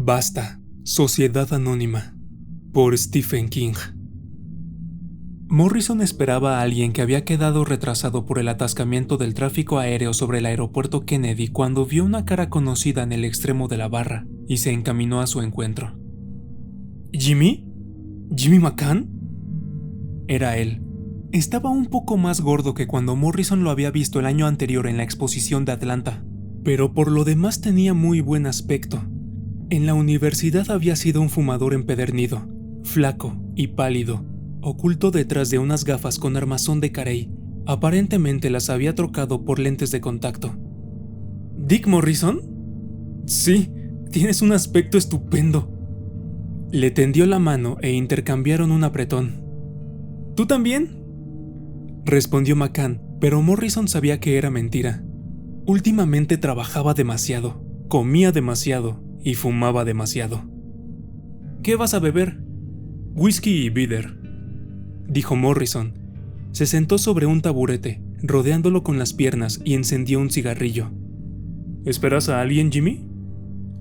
Basta, Sociedad Anónima, por Stephen King. Morrison esperaba a alguien que había quedado retrasado por el atascamiento del tráfico aéreo sobre el aeropuerto Kennedy cuando vio una cara conocida en el extremo de la barra y se encaminó a su encuentro. ¿Jimmy? ¿Jimmy McCann? Era él. Estaba un poco más gordo que cuando Morrison lo había visto el año anterior en la exposición de Atlanta, pero por lo demás tenía muy buen aspecto. En la universidad había sido un fumador empedernido, flaco y pálido, oculto detrás de unas gafas con armazón de carey. Aparentemente las había trocado por lentes de contacto. ¿Dick Morrison? Sí, tienes un aspecto estupendo. Le tendió la mano e intercambiaron un apretón. ¿Tú también?, respondió McCann, pero Morrison sabía que era mentira. Últimamente trabajaba demasiado, comía demasiado y fumaba demasiado. ¿Qué vas a beber? Whisky y bitter, dijo Morrison. Se sentó sobre un taburete, rodeándolo con las piernas y encendió un cigarrillo. ¿Esperas a alguien, Jimmy?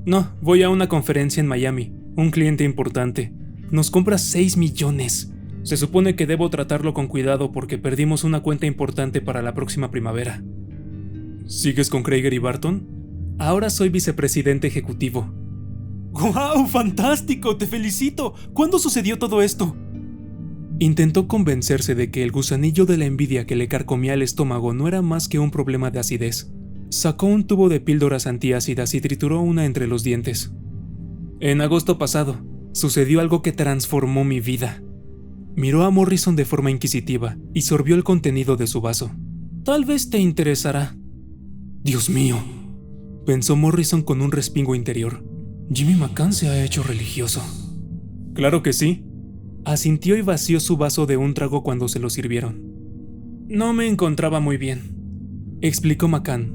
No, voy a una conferencia en Miami, un cliente importante. Nos compra 6 millones. Se supone que debo tratarlo con cuidado porque perdimos una cuenta importante para la próxima primavera. ¿Sigues con Krieger y Barton? Ahora soy vicepresidente ejecutivo. ¡Guau! ¡Fantástico! ¡Te felicito! ¿Cuándo sucedió todo esto? Intentó convencerse de que el gusanillo de la envidia que le carcomía el estómago no era más que un problema de acidez. Sacó un tubo de píldoras antiácidas y trituró una entre los dientes. En agosto pasado, sucedió algo que transformó mi vida. Miró a Morrison de forma inquisitiva y sorbió el contenido de su vaso. Tal vez te interesará. Dios mío, pensó Morrison con un respingo interior. Jimmy McCann se ha hecho religioso. Claro que sí. Asintió y vació su vaso de un trago cuando se lo sirvieron. No me encontraba muy bien, explicó McCann.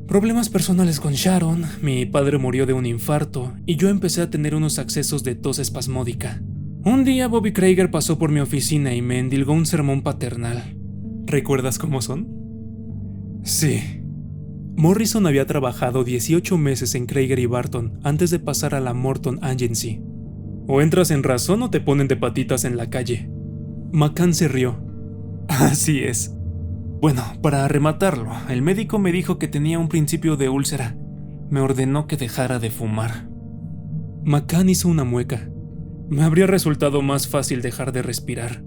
Problemas personales con Sharon, mi padre murió de un infarto y yo empecé a tener unos accesos de tos espasmódica. Un día Bobby Krieger pasó por mi oficina y me endilgó un sermón paternal. ¿Recuerdas cómo son? Sí. Morrison había trabajado 18 meses en Krieger y Barton antes de pasar a la Morton Agency. O entras en razón o te ponen de patitas en la calle. McCann se rió. Así es. Bueno, para rematarlo, el médico me dijo que tenía un principio de úlcera. Me ordenó que dejara de fumar. McCann hizo una mueca. Me habría resultado más fácil dejar de respirar.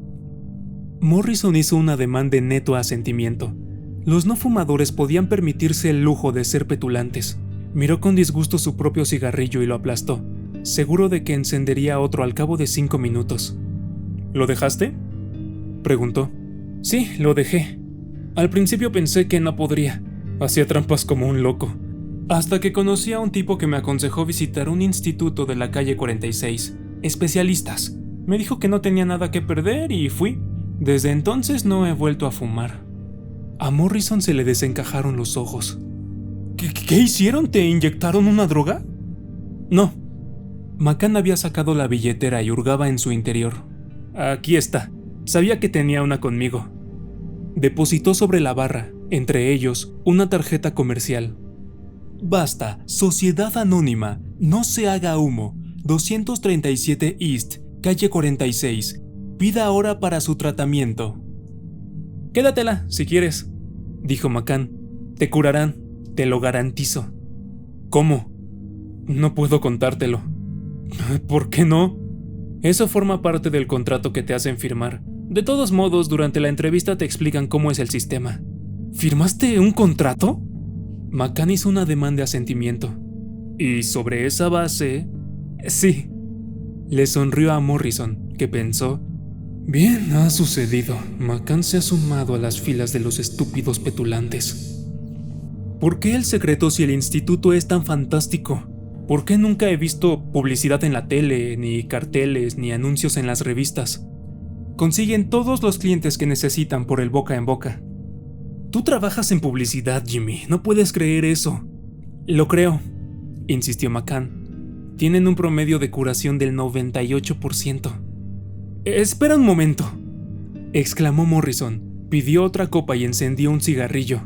Morrison hizo un ademán de neto asentimiento. Los no fumadores podían permitirse el lujo de ser petulantes. Miró con disgusto su propio cigarrillo y lo aplastó, seguro de que encendería otro al cabo de 5 minutos. ¿Lo dejaste?, preguntó. Sí, lo dejé. Al principio pensé que no podría. Hacía trampas como un loco. Hasta que conocí a un tipo que me aconsejó visitar un instituto de la calle 46. Especialistas. Me dijo que no tenía nada que perder y fui. Desde entonces no he vuelto a fumar. A Morrison se le desencajaron los ojos. ¿Qué hicieron? ¿Te inyectaron una droga? No. McCann había sacado la billetera y hurgaba en su interior. Aquí está. Sabía que tenía una conmigo. Depositó sobre la barra, entre ellos, una tarjeta comercial. Basta, Sociedad Anónima, no se haga humo. 237 East, calle 46. Pida ahora para su tratamiento. Quédatela, si quieres, dijo McCann. Te curarán, te lo garantizo. ¿Cómo? No puedo contártelo. ¿Por qué no? Eso forma parte del contrato que te hacen firmar. De todos modos, durante la entrevista te explican cómo es el sistema. ¿Firmaste un contrato? McCann hizo un ademán de asentimiento. Y sobre esa base... Sí. Le sonrió a Morrison, que pensó: bien ha sucedido. McCann se ha sumado a las filas de los estúpidos petulantes. ¿Por qué el secreto si el instituto es tan fantástico? ¿Por qué nunca he visto publicidad en la tele, ni carteles, ni anuncios en las revistas? Consiguen todos los clientes que necesitan por el boca en boca. Tú trabajas en publicidad, Jimmy. No puedes creer eso. Lo creo, insistió McCann. Tienen un promedio de curación del 98%. Espera un momento, exclamó Morrison. Pidió otra copa y encendió un cigarrillo.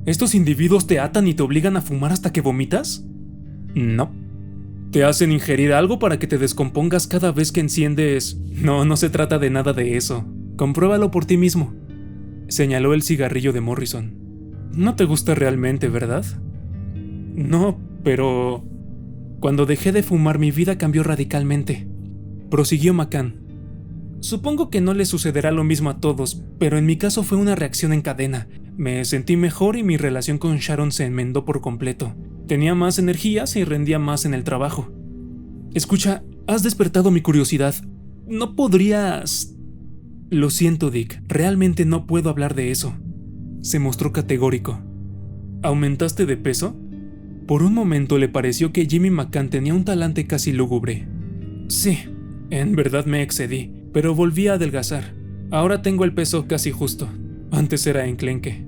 ¿Estos individuos te atan y te obligan a fumar hasta que vomitas? No. ¿Te hacen ingerir algo para que te descompongas cada vez que enciendes? No, no se trata de nada de eso. Compruébalo por ti mismo. Señaló el cigarrillo de Morrison. No te gusta realmente, ¿verdad? No, pero... Cuando dejé de fumar, mi vida cambió radicalmente. Prosiguió McCann. Supongo que no le sucederá lo mismo a todos, pero en mi caso fue una reacción en cadena. Me sentí mejor y mi relación con Sharon se enmendó por completo. Tenía más energías y rendía más en el trabajo. Escucha, has despertado mi curiosidad. ¿No podrías...? Lo siento, Dick, realmente no puedo hablar de eso. Se mostró categórico. ¿Aumentaste de peso? Por un momento le pareció que Jimmy McCann tenía un talante casi lúgubre. Sí, en verdad me excedí, pero volví a adelgazar. Ahora tengo el peso casi justo. Antes era enclenque.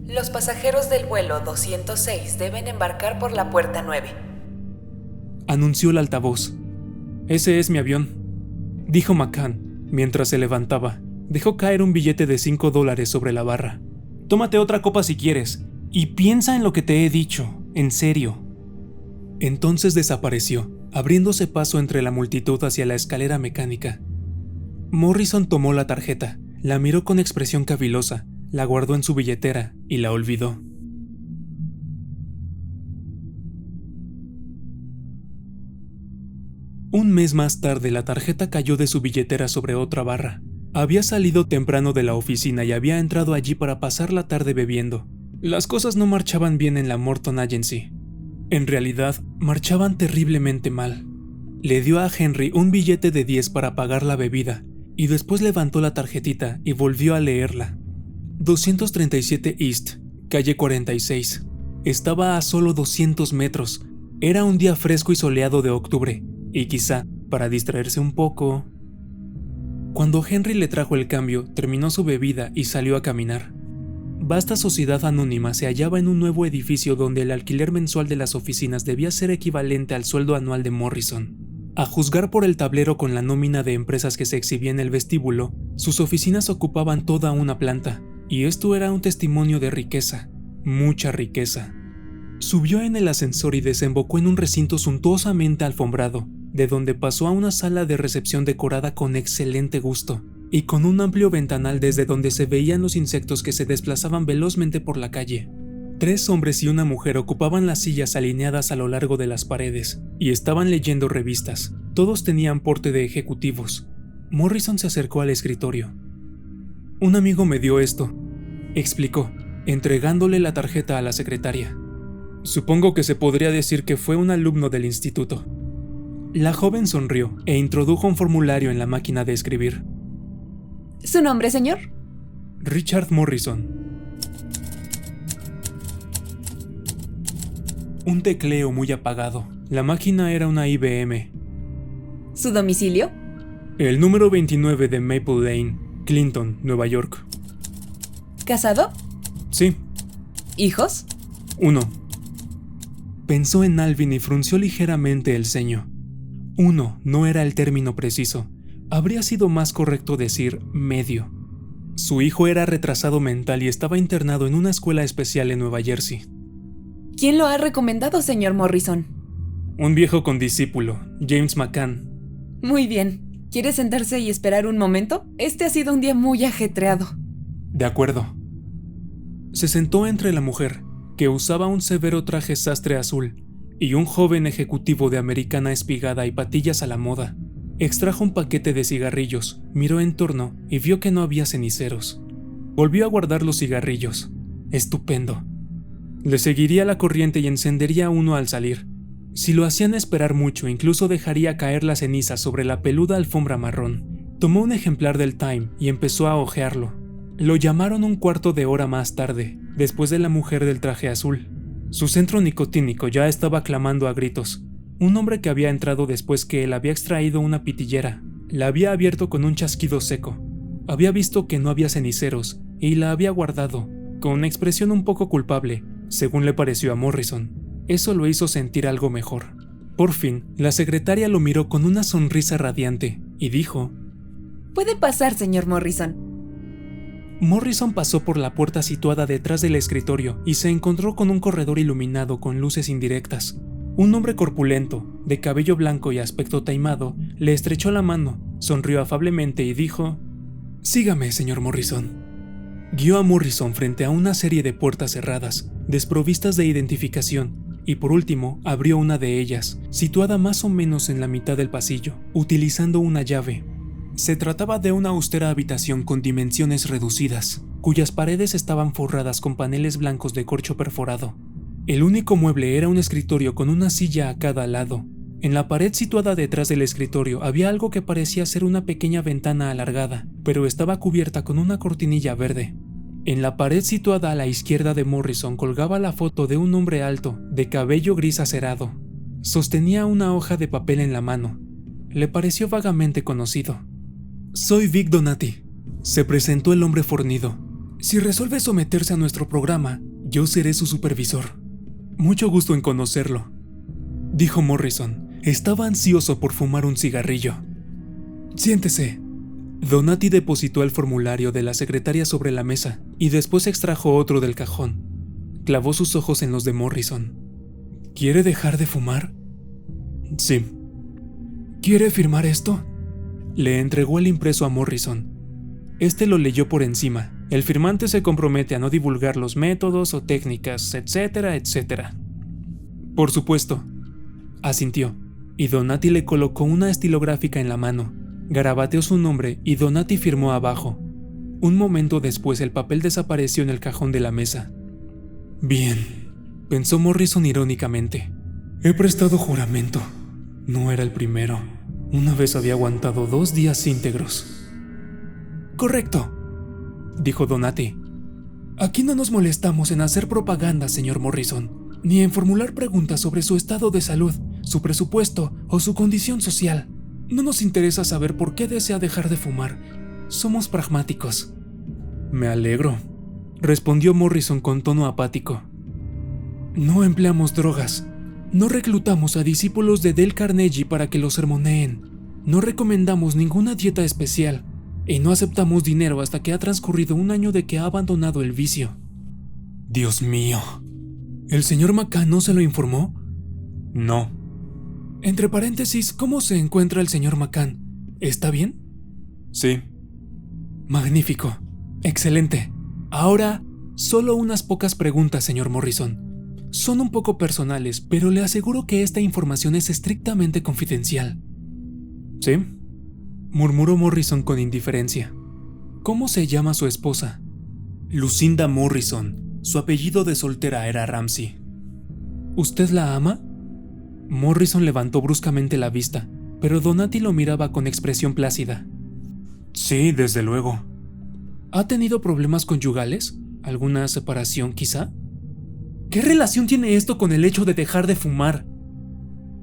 Los pasajeros del vuelo 206 deben embarcar por la puerta 9. Anunció el altavoz. Ese es mi avión, dijo McCann mientras se levantaba. Dejó caer un billete de $5 sobre la barra. Tómate otra copa si quieres, y piensa en lo que te he dicho, en serio. Entonces desapareció, abriéndose paso entre la multitud hacia la escalera mecánica. Morrison tomó la tarjeta, la miró con expresión cavilosa, la guardó en su billetera y la olvidó. Un mes más tarde, la tarjeta cayó de su billetera sobre otra barra. Había salido temprano de la oficina y había entrado allí para pasar la tarde bebiendo. Las cosas no marchaban bien en la Morton Agency. En realidad, marchaban terriblemente mal. Le dio a Henry un billete de 10 para pagar la bebida, y después levantó la tarjetita y volvió a leerla. 237 East, calle 46. Estaba a solo 200 metros. Era un día fresco y soleado de octubre, y quizá, para distraerse un poco... Cuando Henry le trajo el cambio, terminó su bebida y salió a caminar. Vasta sociedad anónima se hallaba en un nuevo edificio donde el alquiler mensual de las oficinas debía ser equivalente al sueldo anual de Morrison. A juzgar por el tablero con la nómina de empresas que se exhibía en el vestíbulo, sus oficinas ocupaban toda una planta, y esto era un testimonio de riqueza, mucha riqueza. Subió en el ascensor y desembocó en un recinto suntuosamente alfombrado, de donde pasó a una sala de recepción decorada con excelente gusto, y con un amplio ventanal desde donde se veían los insectos que se desplazaban velozmente por la calle. 3 hombres y una mujer ocupaban las sillas alineadas a lo largo de las paredes, y estaban leyendo revistas. Todos tenían porte de ejecutivos. Morrison se acercó al escritorio. Un amigo me dio esto, explicó, entregándole la tarjeta a la secretaria. Supongo que se podría decir que fue un alumno del instituto. La joven sonrió e introdujo un formulario en la máquina de escribir. ¿Su nombre, señor? Richard Morrison. Un tecleo muy apagado. La máquina era una IBM. ¿Su domicilio? El número 29 de Maple Lane, Clinton, Nueva York. ¿Casado? Sí. ¿Hijos? 1. Pensó en Alvin y frunció ligeramente el ceño. 1 no era el término preciso. Habría sido más correcto decir medio. Su hijo era retrasado mental y estaba internado en una escuela especial en Nueva Jersey. ¿Quién lo ha recomendado, señor Morrison? Un viejo condiscípulo, James McCann. Muy bien. ¿Quiere sentarse y esperar un momento? Este ha sido un día muy ajetreado. De acuerdo. Se sentó entre la mujer, que usaba un severo traje sastre azul, y un joven ejecutivo de americana espigada y patillas a la moda. Extrajo un paquete de cigarrillos, miró en torno y vio que no había ceniceros. Volvió a guardar los cigarrillos. Estupendo. Le seguiría la corriente y encendería uno al salir. Si lo hacían esperar mucho, incluso dejaría caer la ceniza sobre la peluda alfombra marrón. Tomó un ejemplar del Time y empezó a hojearlo. Lo llamaron un cuarto de hora más tarde, después de la mujer del traje azul. Su centro nicotínico ya estaba clamando a gritos. Un hombre que había entrado después que él había extraído una pitillera. La había abierto con un chasquido seco. Había visto que no había ceniceros y la había guardado, con una expresión un poco culpable, según le pareció a Morrison. Eso lo hizo sentir algo mejor. Por fin, la secretaria lo miró con una sonrisa radiante y dijo: «Puede pasar, señor Morrison». Morrison pasó por la puerta situada detrás del escritorio y se encontró con un corredor iluminado con luces indirectas. Un hombre corpulento, de cabello blanco y aspecto taimado, le estrechó la mano, sonrió afablemente y dijo: «Sígame, señor Morrison». Guió a Morrison frente a una serie de puertas cerradas, desprovistas de identificación, y por último abrió una de ellas, situada más o menos en la mitad del pasillo, utilizando una llave. Se trataba de una austera habitación con dimensiones reducidas, cuyas paredes estaban forradas con paneles blancos de corcho perforado. El único mueble era un escritorio con una silla a cada lado. En la pared situada detrás del escritorio había algo que parecía ser una pequeña ventana alargada, pero estaba cubierta con una cortinilla verde. En la pared situada a la izquierda de Morrison colgaba la foto de un hombre alto, de cabello gris acerado. Sostenía una hoja de papel en la mano. Le pareció vagamente conocido. «Soy Vic Donati», se presentó el hombre fornido. «Si resuelve someterse a nuestro programa, yo seré su supervisor». «Mucho gusto en conocerlo», dijo Morrison. Estaba ansioso por fumar un cigarrillo. «Siéntese». Donati depositó el formulario de la secretaria sobre la mesa y después extrajo otro del cajón. Clavó sus ojos en los de Morrison. «¿Quiere dejar de fumar?» «Sí». «¿Quiere firmar esto?» Le entregó el impreso a Morrison. Este lo leyó por encima. El firmante se compromete a no divulgar los métodos o técnicas, etcétera, etcétera. «Por supuesto», asintió, y Donati le colocó una estilográfica en la mano. Garabateó su nombre y Donati firmó abajo. Un momento después el papel desapareció en el cajón de la mesa. «Bien», pensó Morrison irónicamente. «He prestado juramento. No era el primero. Una vez había aguantado 2 días íntegros». «Correcto», dijo Donati. «Aquí no nos molestamos en hacer propaganda, señor Morrison, ni en formular preguntas sobre su estado de salud, su presupuesto o su condición social. No nos interesa saber por qué desea dejar de fumar. Somos pragmáticos». «Me alegro», respondió Morrison con tono apático. «No empleamos drogas. No reclutamos a discípulos de Dale Carnegie para que los sermoneen. No recomendamos ninguna dieta especial. Y no aceptamos dinero hasta que ha transcurrido 1 año de que ha abandonado el vicio». «Dios mío. ¿El señor McCann no se lo informó?» «No». «Entre paréntesis, ¿cómo se encuentra el señor McCann? ¿Está bien?» «Sí». «Magnífico. Excelente. Ahora, solo unas pocas preguntas, señor Morrison. Son un poco personales, pero le aseguro que esta información es estrictamente confidencial». «¿Sí?», murmuró Morrison con indiferencia. «¿Cómo se llama su esposa?» «Lucinda Morrison. Su apellido de soltera era Ramsey». «¿Usted la ama?» Morrison levantó bruscamente la vista, pero Donati lo miraba con expresión plácida. «Sí, desde luego». «¿Ha tenido problemas conyugales? ¿Alguna separación, quizá?» «¿Qué relación tiene esto con el hecho de dejar de fumar?»,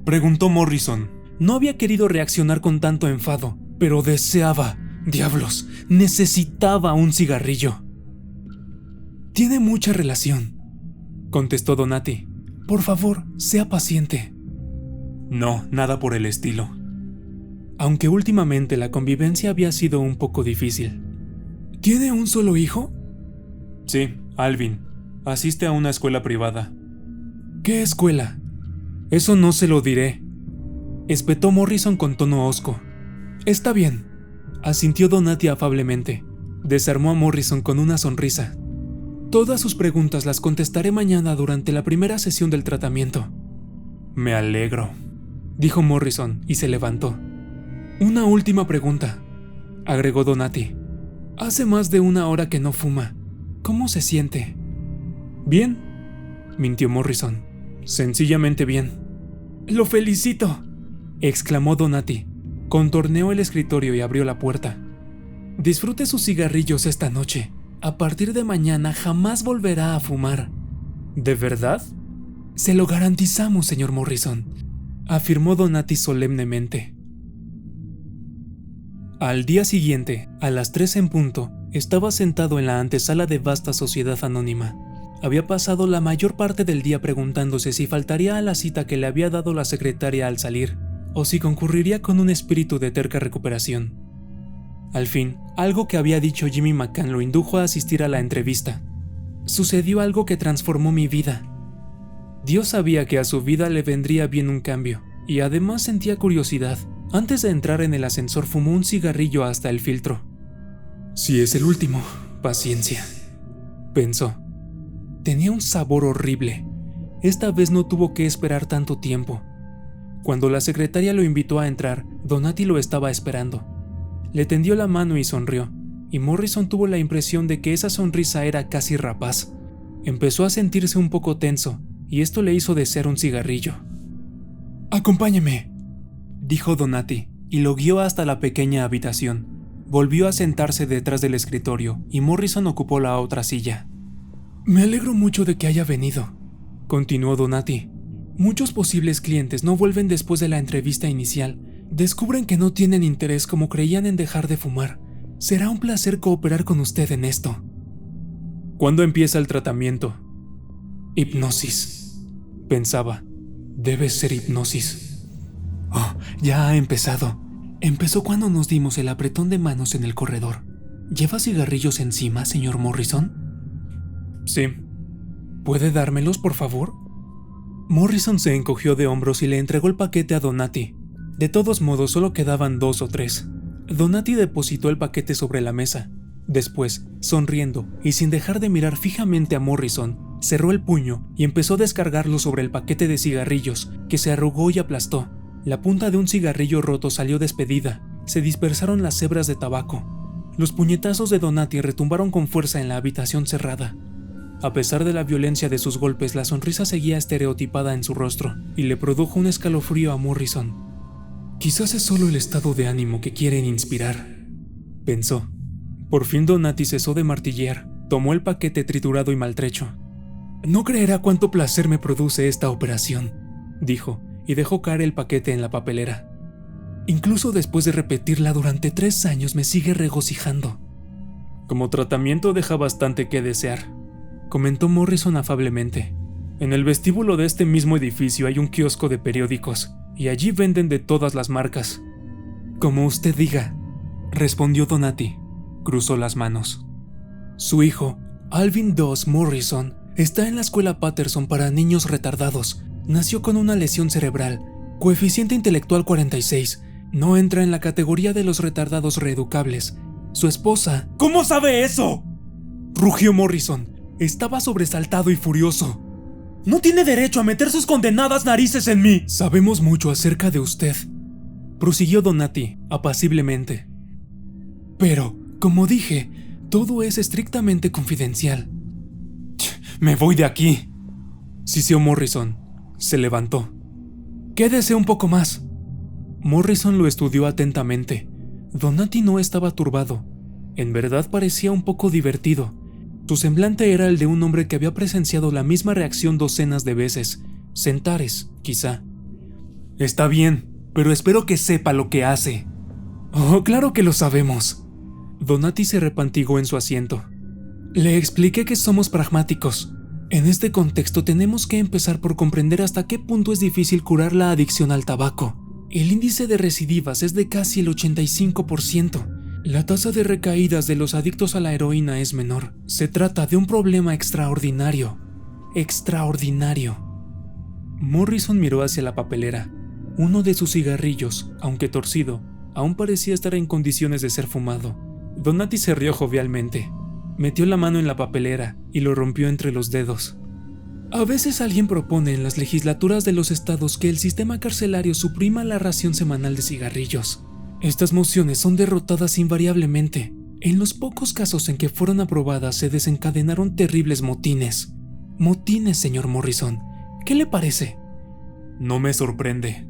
preguntó Morrison. No había querido reaccionar con tanto enfado, pero deseaba, diablos, necesitaba un cigarrillo. «Tiene mucha relación», contestó Donati. «Por favor, sea paciente». «No, nada por el estilo». Aunque últimamente la convivencia había sido un poco difícil. «¿Tiene un solo hijo?» «Sí, Alvin. Asiste a una escuela privada». «¿Qué escuela?» «Eso no se lo diré», espetó Morrison con tono hosco. «Está bien», asintió Donati afablemente. Desarmó a Morrison con una sonrisa. «Todas sus preguntas las contestaré mañana durante la primera sesión del tratamiento». «Me alegro», dijo Morrison y se levantó. «Una última pregunta», agregó Donati. «Hace más de 1 hora que no fuma. ¿Cómo se siente?» «Bien», mintió Morrison. «Sencillamente bien». «Lo felicito», exclamó Donati. Contorneó el escritorio y abrió la puerta. «Disfrute sus cigarrillos esta noche. A partir de mañana jamás volverá a fumar». «¿De verdad?» «Se lo garantizamos, señor Morrison», afirmó Donati solemnemente. Al día siguiente, a las 3 en punto, estaba sentado en la antesala de vasta sociedad anónima. Había pasado la mayor parte del día preguntándose si faltaría a la cita que le había dado la secretaria al salir, o si concurriría con un espíritu de terca recuperación. Al fin, algo que había dicho Jimmy McCann lo indujo a asistir a la entrevista. «Sucedió algo que transformó mi vida». Dios sabía que a su vida le vendría bien un cambio, y además sentía curiosidad. Antes de entrar en el ascensor fumó un cigarrillo hasta el filtro. Si es el último, paciencia, pensó. Tenía un sabor horrible. Esta vez no tuvo que esperar tanto tiempo. Cuando la secretaria lo invitó a entrar, Donati lo estaba esperando. Le tendió la mano y sonrió, y Morrison tuvo la impresión de que esa sonrisa era casi rapaz. Empezó a sentirse un poco tenso, y esto le hizo desear un cigarrillo. «Acompáñeme», dijo Donati, y lo guió hasta la pequeña habitación. Volvió a sentarse detrás del escritorio, y Morrison ocupó la otra silla. «Me alegro mucho de que haya venido», continuó Donati. «Muchos posibles clientes no vuelven después de la entrevista inicial. Descubren que no tienen interés como creían en dejar de fumar. Será un placer cooperar con usted en esto». «¿Cuándo empieza el tratamiento?» «Hipnosis», pensaba. «Debe ser hipnosis». «Oh, ya ha empezado. Empezó cuando nos dimos el apretón de manos en el corredor. ¿Lleva cigarrillos encima, señor Morrison?» «Sí». «¿Puede dármelos, por favor?» Morrison se encogió de hombros y le entregó el paquete a Donati. De todos modos, solo quedaban 2 o 3. Donati depositó el paquete sobre la mesa. Después, sonriendo y sin dejar de mirar fijamente a Morrison, cerró el puño y empezó a descargarlo sobre el paquete de cigarrillos, que se arrugó y aplastó. La punta de un cigarrillo roto salió despedida. Se dispersaron las hebras de tabaco. Los puñetazos de Donati retumbaron con fuerza en la habitación cerrada. A pesar de la violencia de sus golpes, la sonrisa seguía estereotipada en su rostro, y le produjo un escalofrío a Morrison. «Quizás es solo el estado de ánimo que quieren inspirar», pensó. Por fin Donati cesó de martillear, tomó el paquete triturado y maltrecho. «No creerá cuánto placer me produce esta operación», dijo, y dejó caer el paquete en la papelera. «Incluso después de repetirla durante 3 años me sigue regocijando». «Como tratamiento deja bastante que desear», comentó Morrison afablemente. «En el vestíbulo de este mismo edificio hay un kiosco de periódicos, y allí venden de todas las marcas». «Como usted diga», respondió Donati. Cruzó las manos. Su hijo, Alvin Doss Morrison, está en la escuela Patterson para niños retardados. Nació con una lesión cerebral, coeficiente intelectual 46. No entra en la categoría de los retardados reeducables. Su esposa... «¿Cómo sabe eso?», rugió Morrison. Estaba sobresaltado y furioso. «No tiene derecho a meter sus condenadas narices en mí». «Sabemos mucho acerca de usted», prosiguió Donati, apaciblemente. «Pero, como dije, todo es estrictamente confidencial». «Me voy de aquí», siseó Morrison. Se levantó. «Quédese un poco más». Morrison lo estudió atentamente. Donati no estaba turbado. En verdad parecía un poco divertido. Su semblante era el de un hombre que había presenciado la misma reacción docenas de veces. Centares, quizá. «Está bien, pero espero que sepa lo que hace». «Oh, claro que lo sabemos». Donati se repantigó en su asiento. «Le expliqué que somos pragmáticos. En este contexto tenemos que empezar por comprender hasta qué punto es difícil curar la adicción al tabaco. El índice de recidivas es de casi el 85%. La tasa de recaídas de los adictos a la heroína es menor. Se trata de un problema extraordinario. Extraordinario». Morrison miró hacia la papelera. Uno de sus cigarrillos, aunque torcido, aún parecía estar en condiciones de ser fumado. Donati se rió jovialmente. Metió la mano en la papelera y lo rompió entre los dedos. «A veces alguien propone en las legislaturas de los estados que el sistema carcelario suprima la ración semanal de cigarrillos. Estas mociones son derrotadas invariablemente. En los pocos casos en que fueron aprobadas se desencadenaron terribles motines. Motines, señor Morrison. ¿Qué le parece?» «No me sorprende».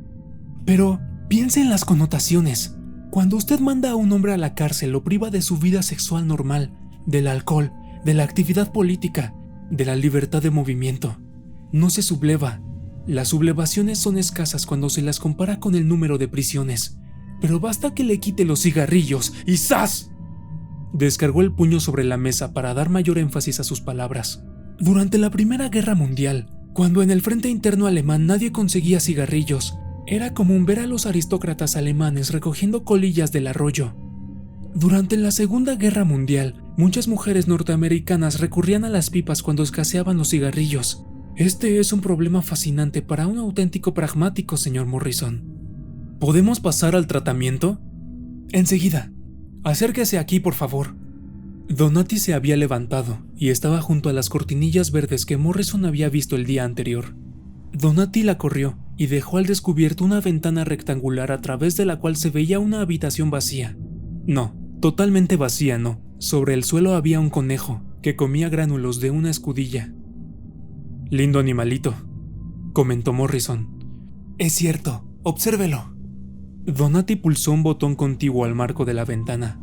«Pero piense en las connotaciones. Cuando usted manda a un hombre a la cárcel lo priva de su vida sexual normal, del alcohol, de la actividad política, de la libertad de movimiento. No se subleva. Las sublevaciones son escasas cuando se las compara con el número de prisiones. Pero basta que le quite los cigarrillos y ¡zas!». Descargó el puño sobre la mesa para dar mayor énfasis a sus palabras. «Durante la Primera Guerra Mundial, cuando en el frente interno alemán nadie conseguía cigarrillos, era común ver a los aristócratas alemanes recogiendo colillas del arroyo. Durante la Segunda Guerra Mundial, muchas mujeres norteamericanas recurrían a las pipas cuando escaseaban los cigarrillos. Este es un problema fascinante para un auténtico pragmático, señor Morrison. ¿Podemos pasar al tratamiento? Enseguida. Acérquese aquí, por favor. Donati se había levantado y estaba junto a las cortinillas verdes que Morrison había visto el día anterior. Donati la corrió y dejó al descubierto una ventana rectangular a través de la cual se veía una habitación vacía. No, totalmente vacía no. Sobre el suelo había un conejo que comía gránulos de una escudilla. Lindo animalito, comentó Morrison. Es cierto, obsérvelo. Donati pulsó un botón contiguo al marco de la ventana.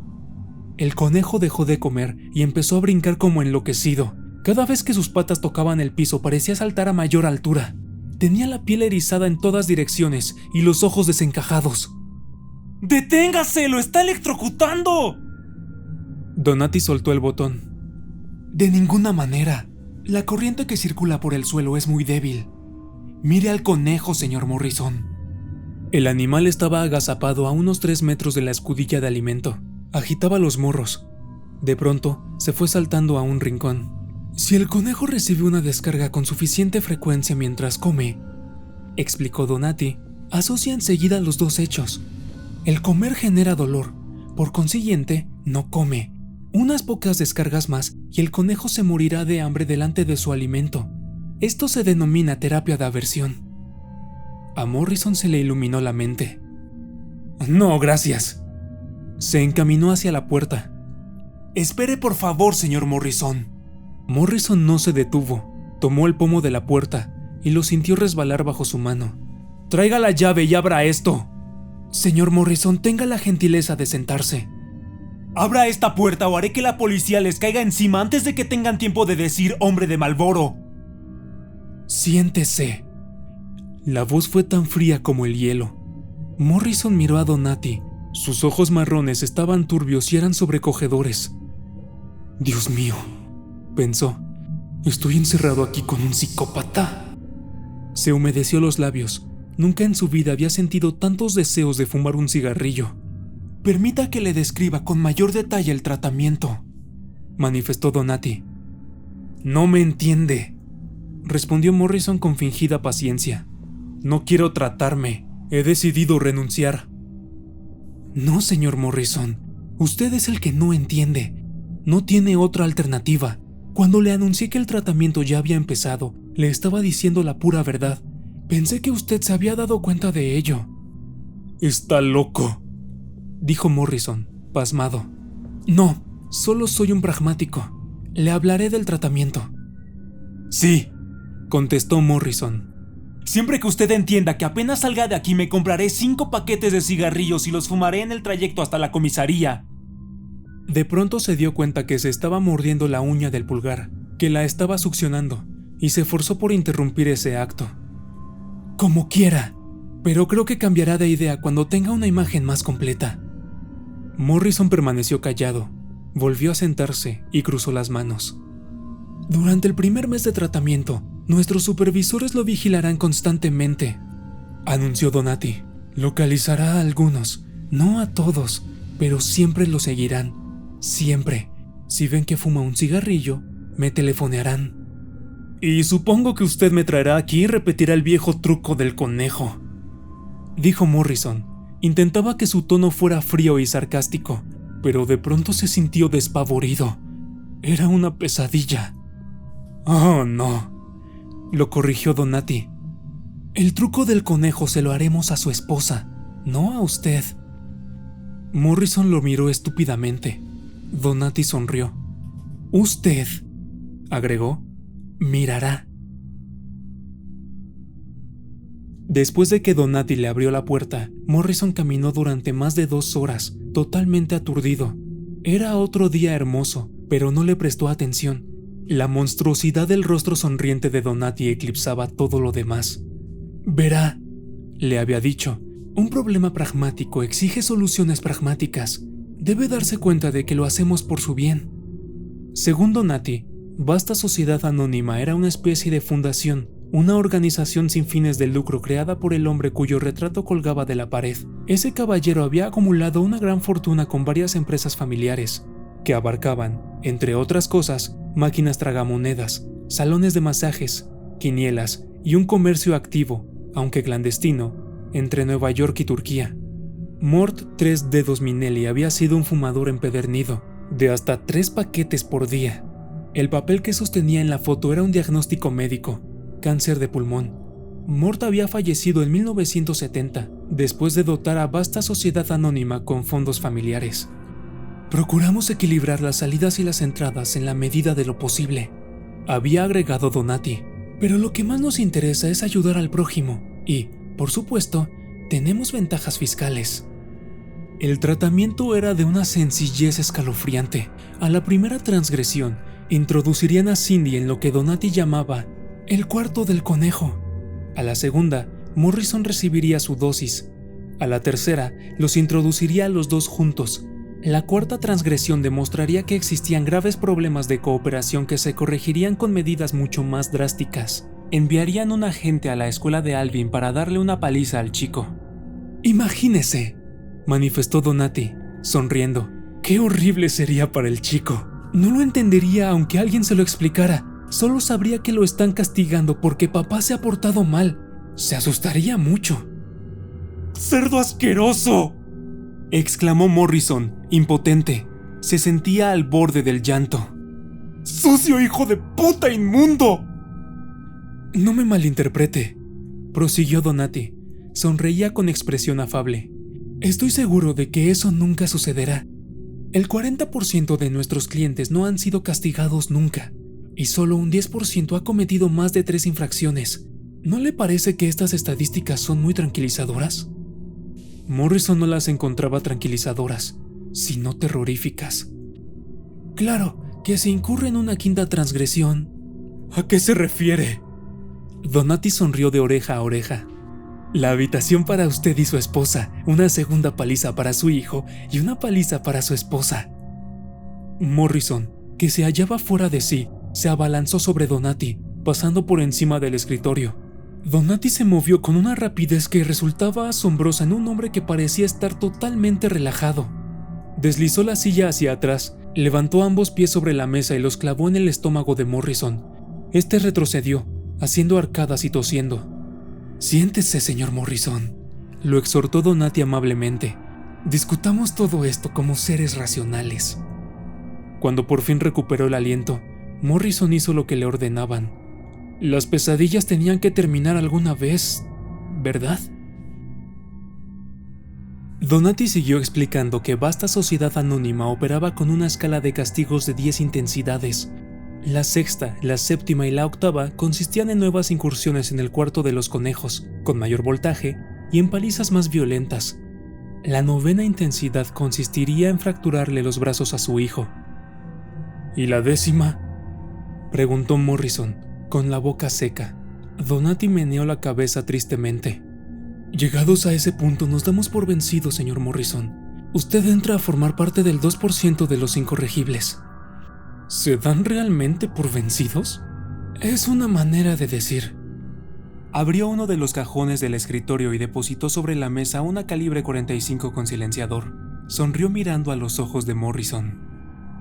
El conejo dejó de comer y empezó a brincar como enloquecido. Cada vez que sus patas tocaban el piso parecía saltar a mayor altura. Tenía la piel erizada en todas direcciones y los ojos desencajados. ¡Deténgase! ¡Lo está electrocutando! Donati soltó el botón. De ninguna manera. La corriente que circula por el suelo es muy débil. Mire al conejo, señor Morrison. El animal estaba agazapado a unos 3 metros de la escudilla de alimento. Agitaba los morros. De pronto, se fue saltando a un rincón. Si el conejo recibe una descarga con suficiente frecuencia mientras come, explicó Donati, asocia enseguida los dos hechos. El comer genera dolor, por consiguiente, no come. Unas pocas descargas más y el conejo se morirá de hambre delante de su alimento. Esto se denomina terapia de aversión. A Morrison se le iluminó la mente. No, gracias. Se encaminó hacia la puerta. Espere por favor, señor Morrison. Morrison no se detuvo, tomó el pomo de la puerta y lo sintió resbalar bajo su mano. Traiga la llave y abra esto. Señor Morrison, tenga la gentileza de sentarse. Abra esta puerta o haré que la policía les caiga encima antes de que tengan tiempo de decir hombre de Marlboro. Siéntese. La voz fue tan fría como el hielo. Morrison miró a Donati. Sus ojos marrones estaban turbios y eran sobrecogedores. Dios mío, pensó. ¿Estoy encerrado aquí con un psicópata? Se humedeció los labios. Nunca en su vida había sentido tantos deseos de fumar un cigarrillo. Permita que le describa con mayor detalle el tratamiento, manifestó Donati. No me entiende, respondió Morrison con fingida paciencia. No quiero tratarme. He decidido renunciar. No, señor Morrison. Usted es el que no entiende. No tiene otra alternativa. Cuando le anuncié que el tratamiento ya había empezado, le estaba diciendo la pura verdad. Pensé que usted se había dado cuenta de ello. Está loco, dijo Morrison, pasmado. No, solo soy un pragmático. Le hablaré del tratamiento. Sí, contestó Morrison. Siempre que usted entienda que apenas salga de aquí me compraré 5 paquetes de cigarrillos y los fumaré en el trayecto hasta la comisaría. De pronto se dio cuenta que se estaba mordiendo la uña del pulgar, que la estaba succionando, y se esforzó por interrumpir ese acto. Como quiera, pero creo que cambiará de idea cuando tenga una imagen más completa. Morrison permaneció callado, volvió a sentarse y cruzó las manos. Durante el primer mes de tratamiento, nuestros supervisores lo vigilarán constantemente, anunció Donati. Localizará a algunos, no a todos, pero siempre lo seguirán. Siempre. Si ven que fuma un cigarrillo, me telefonearán. Y supongo que usted me traerá aquí y repetirá el viejo truco del conejo, dijo Morrison. Intentaba que su tono fuera frío y sarcástico, pero de pronto se sintió despavorido. Era una pesadilla. Oh, no, lo corrigió Donati. El truco del conejo se lo haremos a su esposa, no a usted. Morrison lo miró estúpidamente. Donati sonrió. Usted, agregó, mirará. Después de que Donati le abrió la puerta, Morrison caminó durante más de 2 horas, totalmente aturdido. Era otro día hermoso, pero no le prestó atención. La monstruosidad del rostro sonriente de Donati eclipsaba todo lo demás. Verá, le había dicho, un problema pragmático exige soluciones pragmáticas. Debe darse cuenta de que lo hacemos por su bien. Según Donati, Vasta Sociedad Anónima era una especie de fundación, una organización sin fines de lucro creada por el hombre cuyo retrato colgaba de la pared. Ese caballero había acumulado una gran fortuna con varias empresas familiares, que abarcaban, entre otras cosas, máquinas tragamonedas, salones de masajes, quinielas y un comercio activo, aunque clandestino, entre Nueva York y Turquía. Mort Tres Dedos Minelli había sido un fumador empedernido, de hasta 3 paquetes por día. El papel que sostenía en la foto era un diagnóstico médico: cáncer de pulmón. Mort había fallecido en 1970, después de dotar a vasta sociedad anónima con fondos familiares. Procuramos equilibrar las salidas y las entradas en la medida de lo posible, había agregado Donati, pero lo que más nos interesa es ayudar al prójimo y, por supuesto, tenemos ventajas fiscales. El tratamiento era de una sencillez escalofriante. A la primera transgresión, introducirían a Cindy en lo que Donati llamaba el cuarto del conejo. A la segunda, Morrison recibiría su dosis. A la tercera, los introduciría a los dos juntos. La cuarta transgresión demostraría que existían graves problemas de cooperación que se corregirían con medidas mucho más drásticas. Enviarían un agente a la escuela de Alvin para darle una paliza al chico. «Imagínese», manifestó Donati, sonriendo. «Qué horrible sería para el chico. No lo entendería aunque alguien se lo explicara. Solo sabría que lo están castigando porque papá se ha portado mal. Se asustaría mucho». «¡Cerdo asqueroso!», exclamó Morrison, impotente. Se sentía al borde del llanto. «¡Sucio hijo de puta inmundo!». «No me malinterprete», prosiguió Donati. Sonreía con expresión afable. «Estoy seguro de que eso nunca sucederá. El 40% de nuestros clientes no han sido castigados nunca, y solo un 10% ha cometido más de 3 infracciones. ¿No le parece que estas estadísticas son muy tranquilizadoras?». Morrison no las encontraba tranquilizadoras, sino terroríficas. «Claro que se incurre en una quinta transgresión». «¿A qué se refiere?». Donati sonrió de oreja a oreja. «La habitación para usted y su esposa, una segunda paliza para su hijo y una paliza para su esposa». Morrison, que se hallaba fuera de sí, se abalanzó sobre Donati, pasando por encima del escritorio. Donati se movió con una rapidez que resultaba asombrosa en un hombre que parecía estar totalmente relajado. Deslizó la silla hacia atrás, levantó ambos pies sobre la mesa y los clavó en el estómago de Morrison. Este retrocedió, haciendo arcadas y tosiendo. «Siéntese, señor Morrison», lo exhortó Donati amablemente. «Discutamos todo esto como seres racionales». Cuando por fin recuperó el aliento, Morrison hizo lo que le ordenaban. Las pesadillas tenían que terminar alguna vez, ¿verdad? Donati siguió explicando que vasta sociedad anónima operaba con una escala de castigos de 10 intensidades. La sexta, la séptima y la octava consistían en nuevas incursiones en el cuarto de los conejos, con mayor voltaje y en palizas más violentas. La novena intensidad consistiría en fracturarle los brazos a su hijo. «¿Y la décima?», preguntó Morrison, con la boca seca. Donati meneó la cabeza tristemente. «Llegados a ese punto nos damos por vencidos, señor Morrison. Usted entra a formar parte del 2% de los incorregibles». «¿Se dan realmente por vencidos?». «Es una manera de decir». Abrió uno de los cajones del escritorio y depositó sobre la mesa una calibre 45 con silenciador. Sonrió mirando a los ojos de Morrison.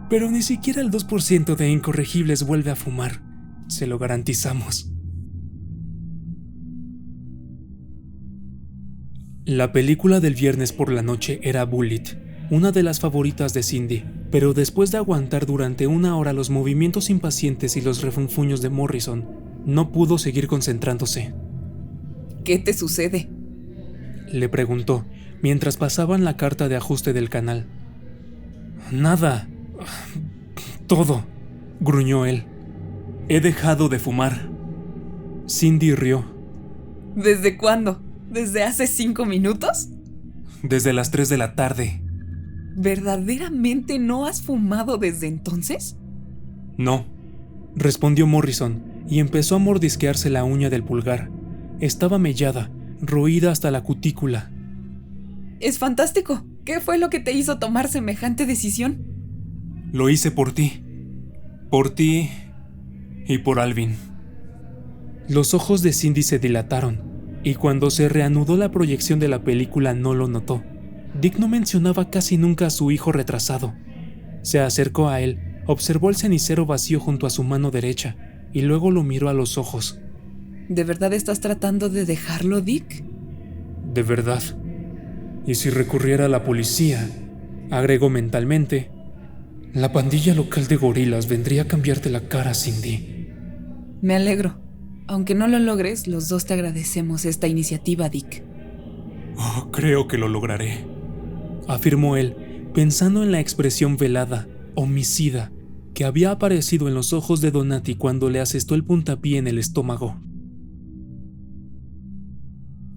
«Pero ni siquiera el 2% de incorregibles vuelve a fumar. Se lo garantizamos». La película del viernes por la noche era Bullitt, una de las favoritas de Cindy, pero después de aguantar durante 1 hora los movimientos impacientes y los refunfuños de Morrison, no pudo seguir concentrándose. «¿Qué te sucede?», le preguntó, mientras pasaban la carta de ajuste del canal. «Nada. Todo», gruñó él. «He dejado de fumar». Cindy rió. «¿Desde cuándo? ¿Desde hace 5 minutos?» «Desde las 3 de la tarde». ¿Verdaderamente no has fumado desde entonces? «No», respondió Morrison y empezó a mordisquearse la uña del pulgar. Estaba mellada, roída hasta la cutícula. «Es fantástico. ¿Qué fue lo que te hizo tomar semejante decisión?» «Lo hice por ti. Por ti y por Alvin». Los ojos de Cindy se dilataron, y cuando se reanudó la proyección de la película no lo notó. Dick no mencionaba casi nunca a su hijo retrasado. Se acercó a él, observó el cenicero vacío junto a su mano derecha, y luego lo miró a los ojos. ¿De verdad estás tratando de dejarlo, Dick? De verdad. Y si recurriera a la policía, agregó mentalmente, la pandilla local de gorilas vendría a cambiarte la cara, Cindy. Me alegro. Aunque no lo logres, los dos te agradecemos esta iniciativa, Dick. Oh, creo que lo lograré, afirmó él, pensando en la expresión velada, homicida, que había aparecido en los ojos de Donati cuando le asestó el puntapié en el estómago.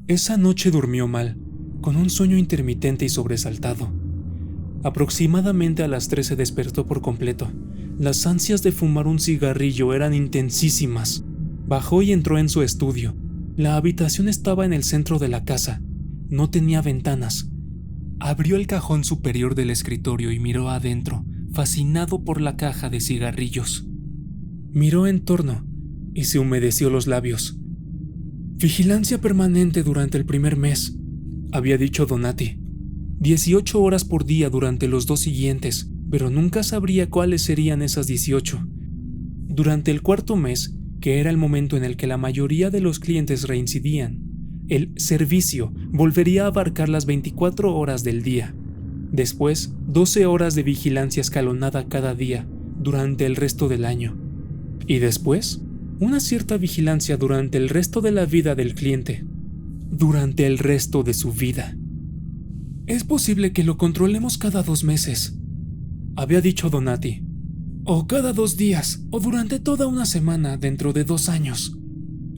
Esa noche durmió mal, con un sueño intermitente y sobresaltado. Aproximadamente a las 3 se despertó por completo. Las ansias de fumar un cigarrillo eran intensísimas. Bajó y entró en su estudio. La habitación estaba en el centro de la casa. No tenía ventanas. Abrió el cajón superior del escritorio y miró adentro, fascinado por la caja de cigarrillos. Miró en torno y se humedeció los labios. Vigilancia permanente durante el primer mes, había dicho Donati. 18 horas por día durante los 2 siguientes, pero nunca sabría cuáles serían esas 18. Durante el cuarto mes, que era el momento en el que la mayoría de los clientes reincidían, el servicio volvería a abarcar las 24 horas del día. Después, 12 horas de vigilancia escalonada cada día durante el resto del año. Y después, una cierta vigilancia durante el resto de la vida del cliente. Durante el resto de su vida. Es posible que lo controlemos cada 2 meses, había dicho Donati. O cada 2 días, o durante toda una semana dentro de 2 años.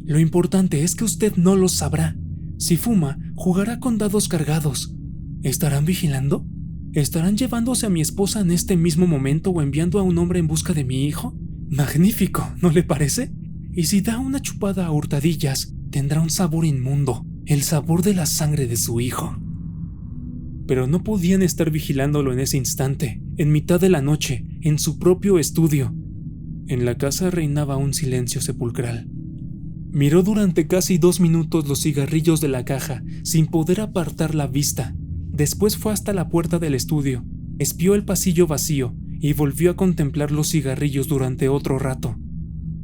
Lo importante es que usted no lo sabrá. Si fuma, jugará con dados cargados. ¿Estarán vigilando? ¿Estarán llevándose a mi esposa en este mismo momento o enviando a un hombre en busca de mi hijo? Magnífico, ¿no le parece? Y si da una chupada a hurtadillas, tendrá un sabor inmundo, el sabor de la sangre de su hijo. Pero no podían estar vigilándolo en ese instante, en mitad de la noche, en su propio estudio. En la casa reinaba un silencio sepulcral. Miró durante casi 2 minutos los cigarrillos de la caja, sin poder apartar la vista. Después fue hasta la puerta del estudio, espió el pasillo vacío y volvió a contemplar los cigarrillos durante otro rato.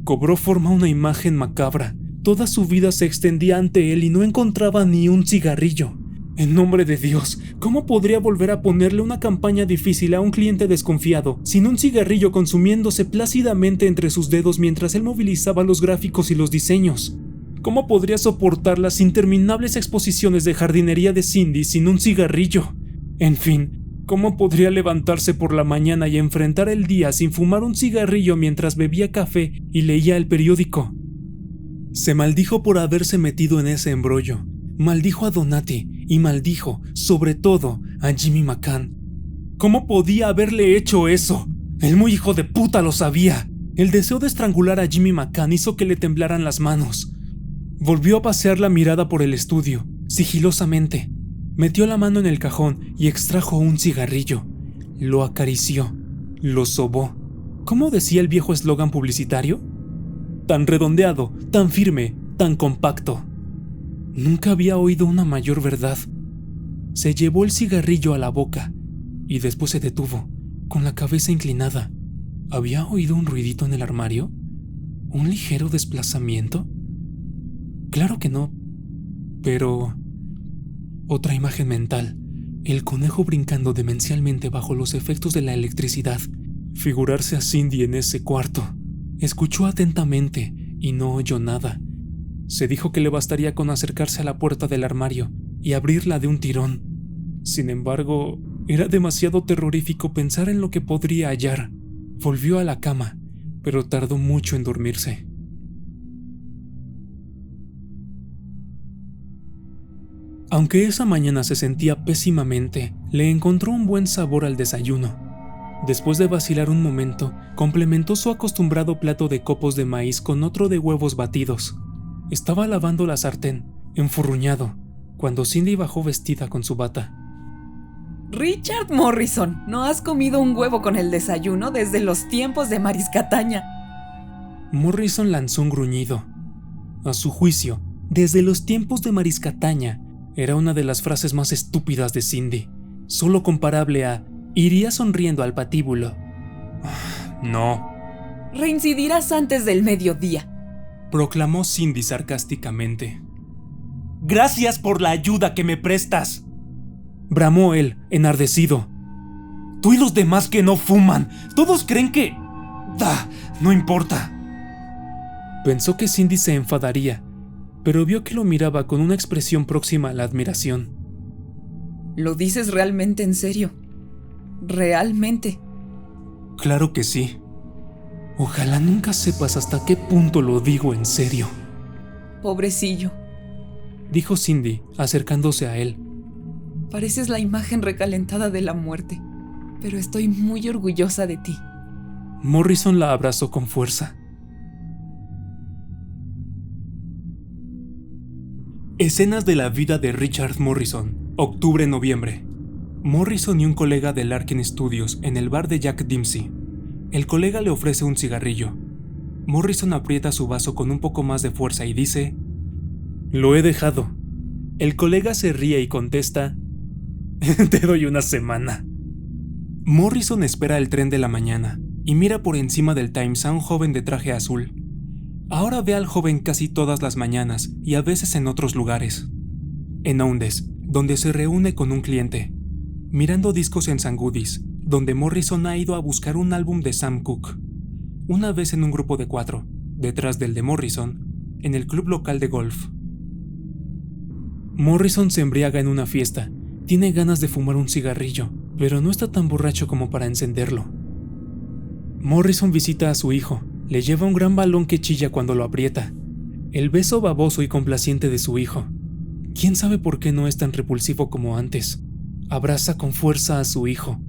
Cobró forma una imagen macabra. Toda su vida se extendía ante él y no encontraba ni un cigarrillo. En nombre de Dios, ¿cómo podría volver a ponerle una campaña difícil a un cliente desconfiado, sin un cigarrillo consumiéndose plácidamente entre sus dedos mientras él movilizaba los gráficos y los diseños? ¿Cómo podría soportar las interminables exposiciones de jardinería de Cindy sin un cigarrillo? En fin, ¿cómo podría levantarse por la mañana y enfrentar el día sin fumar un cigarrillo mientras bebía café y leía el periódico? Se maldijo por haberse metido en ese embrollo. Maldijo a Donati y maldijo, sobre todo, a Jimmy McCann. ¿Cómo podía haberle hecho eso? El muy hijo de puta lo sabía. El deseo de estrangular a Jimmy McCann hizo que le temblaran las manos. Volvió a pasear la mirada por el estudio, sigilosamente. Metió la mano en el cajón y extrajo un cigarrillo. Lo acarició, lo sobó. ¿Cómo decía el viejo eslogan publicitario? Tan redondeado, tan firme, tan compacto. Nunca había oído una mayor verdad. Se llevó el cigarrillo a la boca y después se detuvo, con la cabeza inclinada. ¿Había oído un ruidito en el armario? ¿Un ligero desplazamiento? Claro que no, pero... Otra imagen mental, el conejo brincando demencialmente bajo los efectos de la electricidad. Figurarse a Cindy en ese cuarto. Escuchó atentamente y no oyó nada. Se dijo que le bastaría con acercarse a la puerta del armario y abrirla de un tirón. Sin embargo, era demasiado terrorífico pensar en lo que podría hallar. Volvió a la cama, pero tardó mucho en dormirse. Aunque esa mañana se sentía pésimamente, le encontró un buen sabor al desayuno. Después de vacilar un momento, complementó su acostumbrado plato de copos de maíz con otro de huevos batidos. Estaba lavando la sartén, enfurruñado, cuando Cindy bajó vestida con su bata. Richard Morrison, no has comido un huevo con el desayuno desde los tiempos de Mariscataña. Morrison lanzó un gruñido. A su juicio, desde los tiempos de Mariscataña, era una de las frases más estúpidas de Cindy, solo comparable a «iría sonriendo al patíbulo». No. Reincidirás antes del mediodía. proclamó Cindy sarcásticamente. «¡Gracias por la ayuda que me prestas!», bramó él, enardecido. «Tú y los demás que no fuman, todos creen que... no importa». Pensó que Cindy se enfadaría, pero vio que lo miraba con una expresión próxima a la admiración. ¿Lo dices realmente en serio? ¿Realmente? Claro que sí. Ojalá nunca sepas hasta qué punto lo digo en serio. Pobrecillo, dijo Cindy, acercándose a él. Pareces la imagen recalentada de la muerte, pero estoy muy orgullosa de ti. Morrison la abrazó con fuerza. Escenas de la vida de Richard Morrison, octubre-noviembre. Morrison y un colega de Larkin Studios en el bar de Jack Dempsey. El colega le ofrece un cigarrillo. Morrison aprieta su vaso con un poco más de fuerza y dice: «Lo he dejado». El colega se ríe y contesta: «Te doy una semana». Morrison espera el tren de la mañana y mira por encima del Times a un joven de traje azul. Ahora ve al joven casi todas las mañanas y a veces en otros lugares. En Oundes, donde se reúne con un cliente. Mirando discos en St. Goodies, donde Morrison ha ido a buscar un álbum de Sam Cooke. Una vez en un grupo de 4, detrás del de Morrison, en el club local de golf. Morrison se embriaga en una fiesta. Tiene ganas de fumar un cigarrillo, pero no está tan borracho como para encenderlo. Morrison visita a su hijo. Le lleva un gran balón que chilla cuando lo aprieta. El beso baboso y complaciente de su hijo. ¿Quién sabe por qué no es tan repulsivo como antes? Abraza con fuerza a su hijo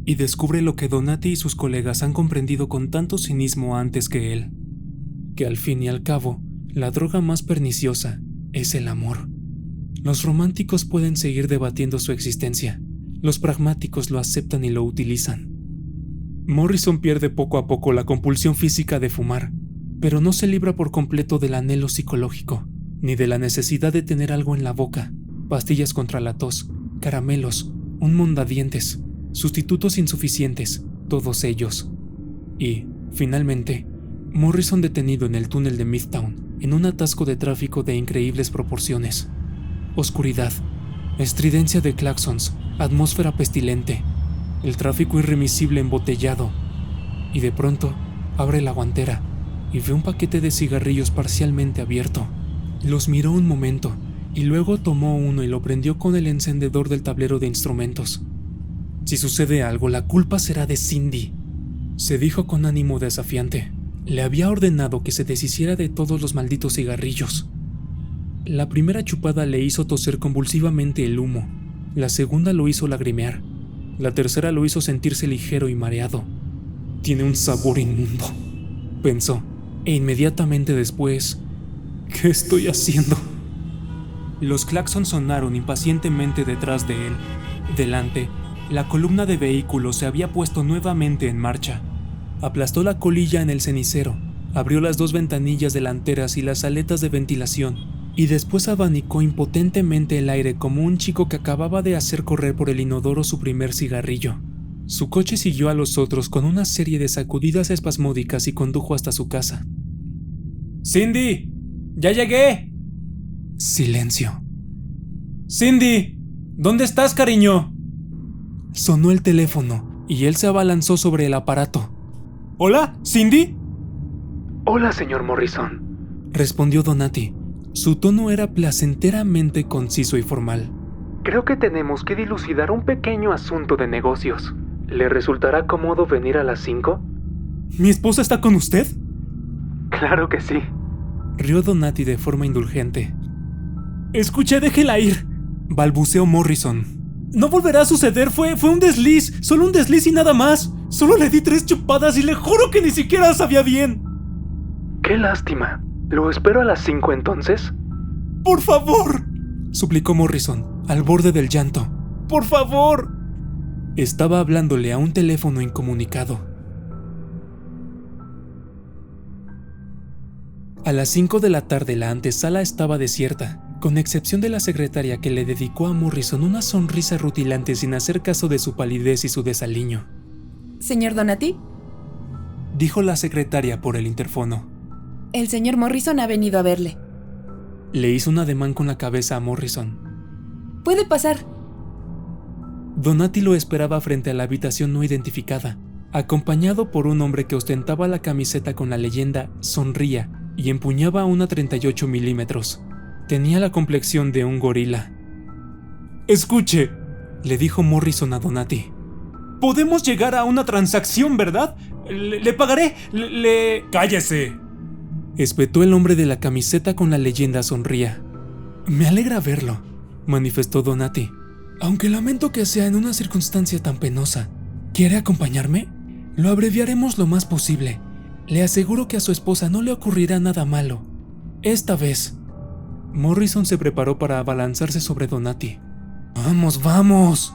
y descubre lo que Donati y sus colegas han comprendido con tanto cinismo antes que él, que al fin y al cabo, la droga más perniciosa es el amor. Los románticos pueden seguir debatiendo su existencia, los pragmáticos lo aceptan y lo utilizan. Morrison pierde poco a poco la compulsión física de fumar, pero no se libra por completo del anhelo psicológico, ni de la necesidad de tener algo en la boca, pastillas contra la tos, caramelos, un mondadientes, sustitutos insuficientes, todos ellos. Y, finalmente, Morrison detenido en el túnel de Midtown, en un atasco de tráfico de increíbles proporciones. Oscuridad, estridencia de claxons, atmósfera pestilente, el tráfico irremisible embotellado, y de pronto abre la guantera y ve un paquete de cigarrillos parcialmente abierto. Los miró un momento y luego tomó uno y lo prendió con el encendedor del tablero de instrumentos. Si sucede algo, la culpa será de Cindy, se dijo con ánimo desafiante. Le había ordenado que se deshiciera de todos los malditos cigarrillos. La primera chupada le hizo toser convulsivamente el humo, la segunda lo hizo lagrimear, la tercera lo hizo sentirse ligero y mareado. Tiene un sabor inmundo, pensó, e inmediatamente después, ¿qué estoy haciendo? Los claxons sonaron impacientemente detrás de él. Delante, la columna de vehículos se había puesto nuevamente en marcha. Aplastó la colilla en el cenicero, abrió las 2 ventanillas delanteras y las aletas de ventilación, y después abanicó impotentemente el aire como un chico que acababa de hacer correr por el inodoro su primer cigarrillo. Su coche siguió a los otros con una serie de sacudidas espasmódicas y condujo hasta su casa. ¡Cindy! ¡Ya llegué! Silencio. ¡Cindy! ¿Dónde estás, cariño? Sonó el teléfono y él se abalanzó sobre el aparato. ¿Hola, Cindy? Hola, señor Morrison, respondió Donati. Su tono era placenteramente conciso y formal. Creo que tenemos que dilucidar un pequeño asunto de negocios. ¿Le resultará cómodo venir a las 5? ¿Mi esposa está con usted? Claro que sí, rió Donati de forma indulgente. Escuché, déjela ir, balbuceó Morrison. No volverá a suceder, fue un desliz, solo un desliz y nada más. Solo le di 3 chupadas y le juro que ni siquiera sabía bien. Qué lástima. ¿Lo espero a las 5 entonces? ¡Por favor!, suplicó Morrison, al borde del llanto. ¡Por favor! Estaba hablándole a un teléfono incomunicado. A las 5 de la tarde la antesala estaba desierta, con excepción de la secretaria que le dedicó a Morrison una sonrisa rutilante sin hacer caso de su palidez y su desaliño. ¿Señor Donati? Dijo la secretaria por el interfono. El señor Morrison ha venido a verle. Le hizo un ademán con la cabeza a Morrison. Puede pasar. Donati lo esperaba frente a la habitación no identificada, acompañado por un hombre que ostentaba la camiseta con la leyenda Sonría y empuñaba una 38 milímetros. Tenía la complexión de un gorila. «Escuche», le dijo Morrison a Donati. «Podemos llegar a una transacción, ¿verdad? Le pagaré, ¡Cállese!», espetó el hombre de la camiseta con la leyenda Sonría. «Me alegra verlo», manifestó Donati, «aunque lamento que sea en una circunstancia tan penosa. ¿Quiere acompañarme? Lo abreviaremos lo más posible. Le aseguro que a su esposa no le ocurrirá nada malo. Esta vez». Morrison se preparó para abalanzarse sobre Donati. «¡Vamos, vamos!»,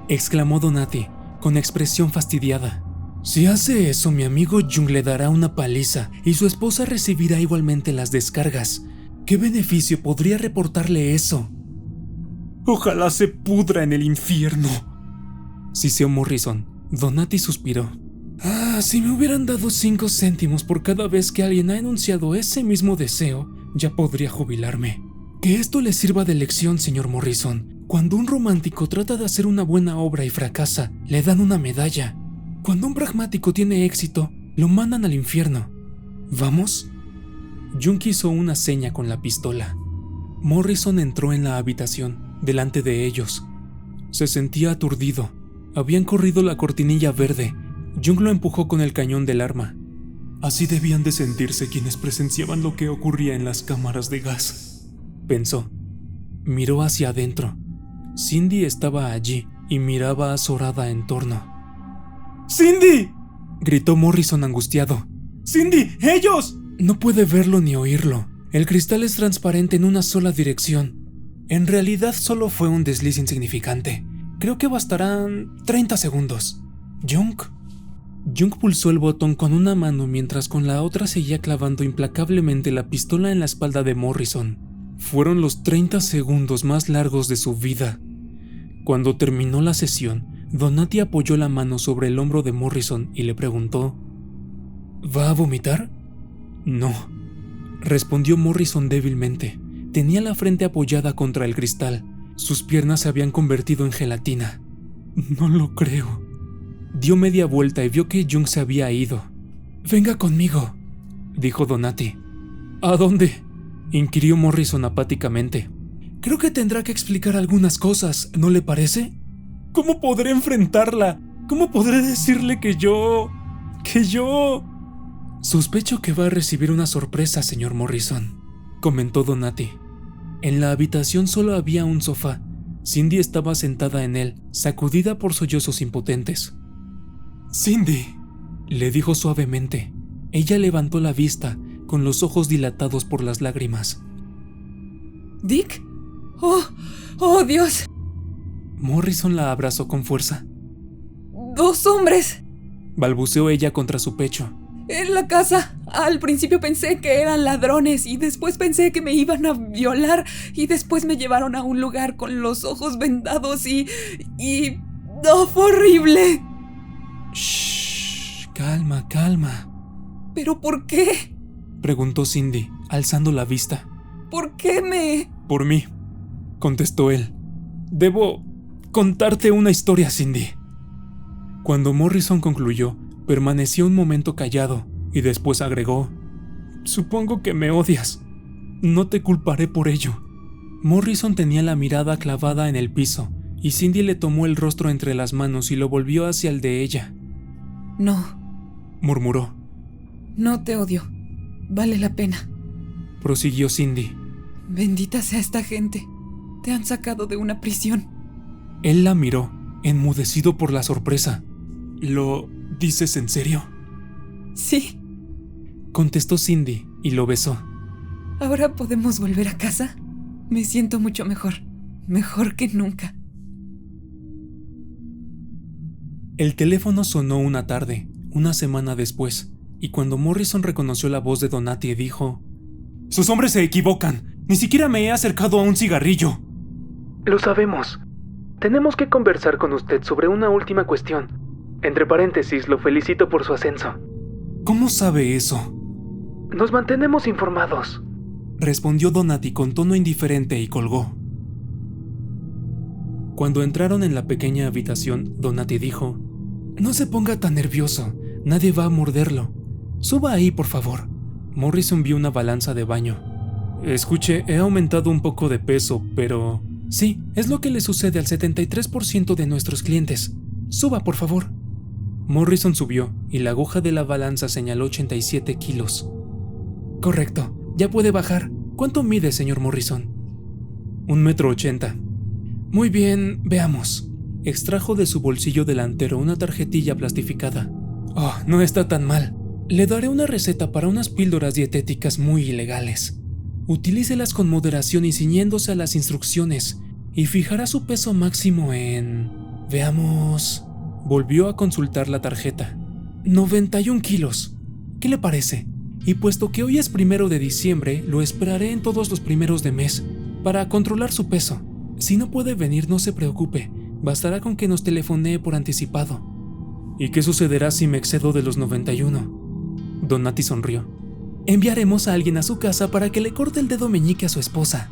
exclamó Donati, con expresión fastidiada. «Si hace eso, mi amigo Jung le dará una paliza y su esposa recibirá igualmente las descargas. ¿Qué beneficio podría reportarle eso?». «Ojalá se pudra en el infierno», siseó Morrison. Donati suspiró. Si me hubieran dado 5 céntimos por cada vez que alguien ha enunciado ese mismo deseo, ya podría jubilarme. Que esto le sirva de lección, señor Morrison. Cuando un romántico trata de hacer una buena obra y fracasa, le dan una medalla. Cuando un pragmático tiene éxito, lo mandan al infierno. ¿Vamos?». Jung hizo una seña con la pistola. Morrison entró en la habitación, delante de ellos. Se sentía aturdido. Habían corrido la cortinilla verde. Jung lo empujó con el cañón del arma. Así debían de sentirse quienes presenciaban lo que ocurría en las cámaras de gas, pensó. Miró hacia adentro. Cindy estaba allí y miraba azorada en torno. ¡Cindy!, gritó Morrison angustiado. ¡Cindy! ¡Ellos! No puede verlo ni oírlo. El cristal es transparente en una sola dirección. En realidad solo fue un desliz insignificante. Creo que bastarán 30 segundos. ¿Jung? Jung pulsó el botón con una mano mientras con la otra seguía clavando implacablemente la pistola en la espalda de Morrison. Fueron los 30 segundos más largos de su vida. Cuando terminó la sesión, Donati apoyó la mano sobre el hombro de Morrison y le preguntó: ¿Va a vomitar? No, respondió Morrison débilmente. Tenía la frente apoyada contra el cristal. Sus piernas se habían convertido en gelatina. No lo creo. Dio media vuelta y vio que Jung se había ido. «Venga conmigo», dijo Donati. «¿A dónde?», inquirió Morrison apáticamente. «Creo que tendrá que explicar algunas cosas, ¿no le parece? ¿Cómo podré enfrentarla? ¿Cómo podré decirle que yo... Sospecho que va a recibir una sorpresa, señor Morrison», comentó Donati. En la habitación solo había un sofá. Cindy estaba sentada en él, sacudida por sollozos impotentes. «Cindy», le dijo suavemente. Ella levantó la vista, con los ojos dilatados por las lágrimas. ¿Dick? ¡Oh, Dios! Morrison la abrazó con fuerza. ¡2 hombres!, balbuceó ella contra su pecho. «En la casa. Al principio pensé que eran ladrones y después pensé que me iban a violar y después me llevaron a un lugar con los ojos vendados y... ¡Oh, fue horrible!». «Shh, calma. ¿Pero por qué?», preguntó Cindy, alzando la vista. «¿Por qué Por mí», contestó él. «Debo contarte una historia, Cindy». Cuando Morrison concluyó, permaneció un momento callado y después agregó: «Supongo que me odias. No te culparé por ello». Morrison tenía la mirada clavada en el piso y Cindy le tomó el rostro entre las manos y lo volvió hacia el de ella. «No», murmuró. «No te odio. Vale la pena», prosiguió Cindy. «Bendita sea esta gente. Te han sacado de una prisión». Él la miró, enmudecido por la sorpresa. «¿Lo dices en serio?». «Sí», contestó Cindy y lo besó. «¿Ahora podemos volver a casa? Me siento mucho mejor. Mejor que nunca». El teléfono sonó una tarde, una semana después, y cuando Morrison reconoció la voz de Donati dijo: «Sus hombres se equivocan. Ni siquiera me he acercado a un cigarrillo». Lo sabemos. Tenemos que conversar con usted sobre una última cuestión. Entre paréntesis, lo felicito por su ascenso. ¿Cómo sabe eso?». Nos mantenemos informados, respondió Donati con tono indiferente y colgó. Cuando entraron en la pequeña habitación, Donati dijo: No se ponga tan nervioso, nadie va a morderlo. Suba ahí, por favor. Morrison vio una balanza de baño. Escuche, he aumentado un poco de peso, pero... Sí, es lo que le sucede al 73% de nuestros clientes. Suba, por favor. Morrison subió y la aguja de la balanza señaló 87 kilos. Correcto, ya puede bajar. ¿Cuánto mide, señor Morrison? 1,80 m. Muy bien, veamos. Extrajo de su bolsillo delantero una tarjetilla plastificada. Oh, no está tan mal. Le daré una receta para unas píldoras dietéticas muy ilegales. Utilícelas con moderación y ciñéndose a las instrucciones, y fijará su peso máximo en... Veamos... Volvió a consultar la tarjeta. 91 kilos. ¿Qué le parece? Y puesto que hoy es 1 de diciembre, lo esperaré en todos los primeros de mes, para controlar su peso. Si no puede venir, no se preocupe, bastará con que nos telefonee por anticipado. ¿Y qué sucederá si me excedo de los 91? Donati sonrió. Enviaremos a alguien a su casa para que le corte el dedo meñique a su esposa.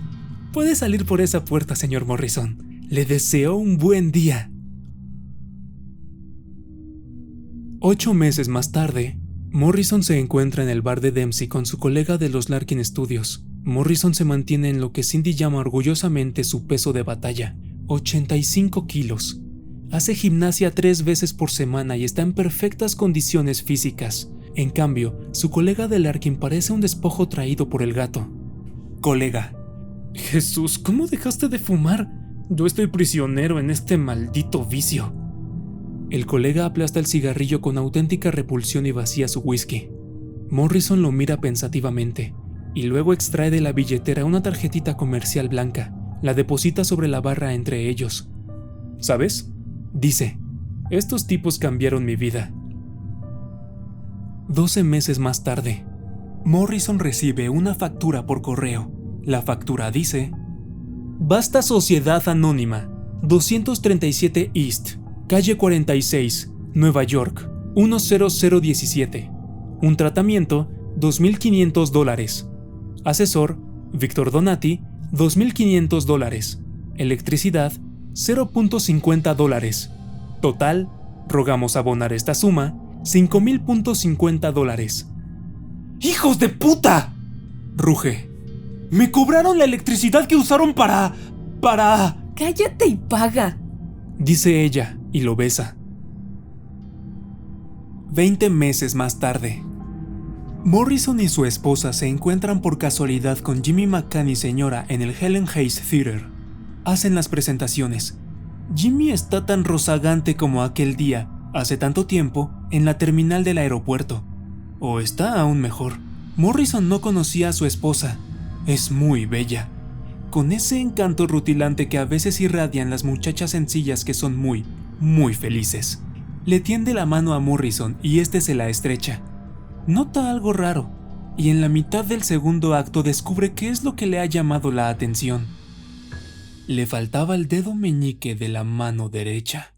Puede salir por esa puerta, señor Morrison. Le deseo un buen día. 8 meses más tarde, Morrison se encuentra en el bar de Dempsey con su colega de los Larkin Studios. Morrison se mantiene en lo que Cindy llama orgullosamente su peso de batalla, 85 kilos. Hace gimnasia 3 veces por semana y está en perfectas condiciones físicas. En cambio, su colega de Larkin parece un despojo traído por el gato. Colega: Jesús, ¿cómo dejaste de fumar? Yo estoy prisionero en este maldito vicio. El colega aplasta el cigarrillo con auténtica repulsión y vacía su whisky. Morrison lo mira pensativamente y luego extrae de la billetera una tarjetita comercial blanca. La deposita sobre la barra entre ellos. ¿Sabes? Dice: estos tipos cambiaron mi vida. 12 meses más tarde, Morrison recibe una factura por correo. La factura dice: Basta Sociedad Anónima, 237 East, calle 46, Nueva York, 10017. Un tratamiento, $2,500. Asesor, Víctor Donati, $2,500. Electricidad, $0.50. Total, rogamos abonar esta suma, $5,050. ¡Hijos de puta!, ruge. ¡Me cobraron la electricidad que usaron para... ¡Cállate y paga!, dice ella y lo besa. 20 meses más tarde, Morrison y su esposa se encuentran por casualidad con Jimmy McCann y señora en el Helen Hayes Theater. Hacen las presentaciones. Jimmy está tan rozagante como aquel día, hace tanto tiempo, en la terminal del aeropuerto. O está aún mejor. Morrison no conocía a su esposa. Es muy bella, con ese encanto rutilante que a veces irradian las muchachas sencillas que son muy, muy felices. Le tiende la mano a Morrison y este se la estrecha. Nota algo raro, y en la mitad del segundo acto descubre qué es lo que le ha llamado la atención. Le faltaba el dedo meñique de la mano derecha.